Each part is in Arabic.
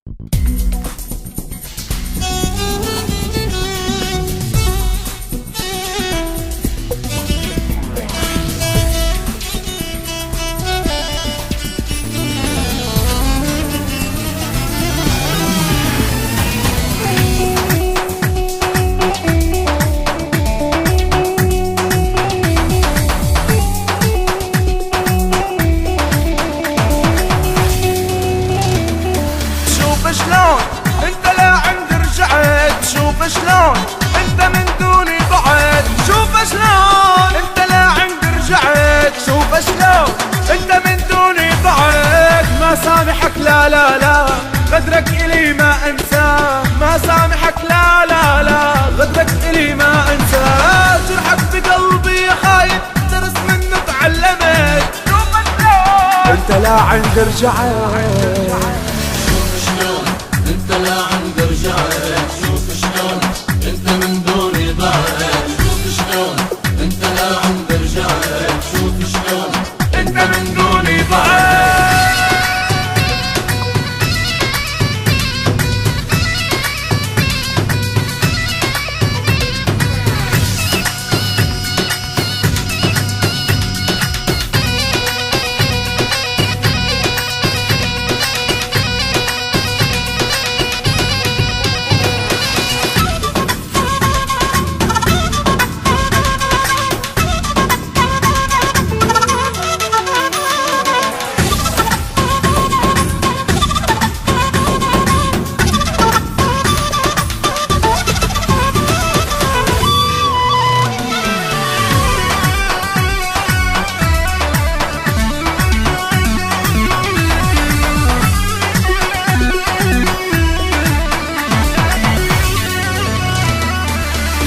شلون انت لعند رجعت، شوف شلون انت من دوني ضعت، شوف شلون انت لعند رجعت، شوف شلون انت من دوني ضعت. ما سامحك لا لا لا، غدرك الي ما انساه، ما سامحك لا لا لا، غدرك الي ما انساه. جرحك بقلبي يا خايف، درس منه تعلمت، شوف شلون انت لعند رجعت. انت لعند رجعت، شوف شلون انت من دوني ضاعت، شوف شلون انت لعند رجعت، شوف شلون انت من دوني ضاعت.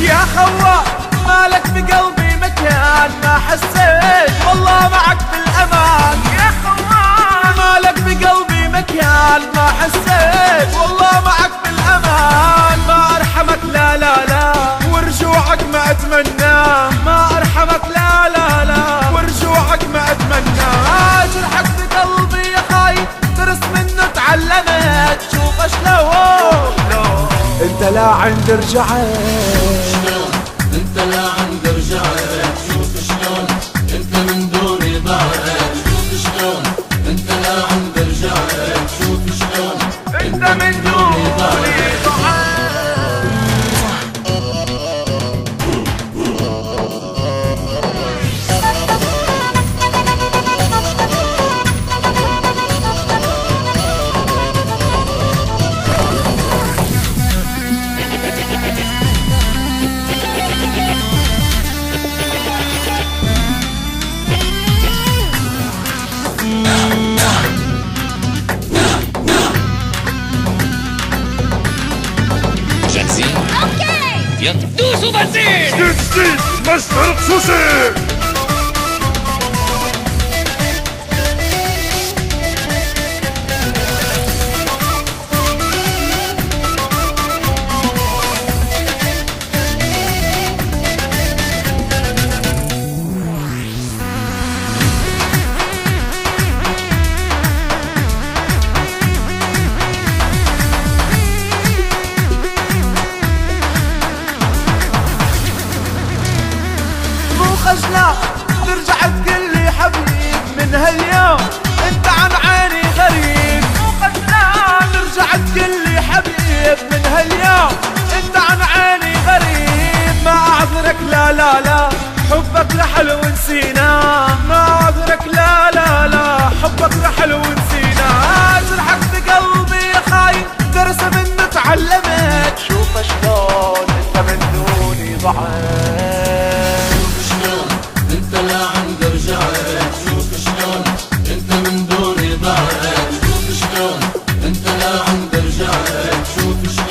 يا خوار مالك بقلبي مكان، ما حسيت والله معك بالامان. يا خوار مالك بقلبي مكان، ما حسيت والله معك بالامان. ما ارحمك لا لا لا، ورجوعك ما اتمناه، ما ارحمك لا لا لا، ورجوعك ما اتمناه. جرحك بقلبي يا خايف، درس منه تعلمت، شوف شلون انت لا عند رجعت. شلون انت لعند رجعت، شوف شلون انت من دوني ضاعت، شوف شلون انت لعند رجعت، شوف شلون انت من دوني ضاعت. جاهزين؟ اوكي يلا دوسوا بنزين. جديد مصدر خصوصي. خجلان ترجع تقول لي حبيب من هاليوم انت عن عيني غريب. مو خجلان ترجع تقول لي حبيب من هاليوم انت عن عيني غريب. ما اعذرك لا لا لا، حبك لحلو نسيناه، ما اعذرك لا لا لا، حبك لحلو نسيناه. جرحك بقلبي يا خايف، درس منه تعلمت، شوف شلون انت من دوني ضعت. انت لعند رجعت، شوف شلون انت من دوني ضاعت، شوف شلون انت لعند رجعت، شوف شلون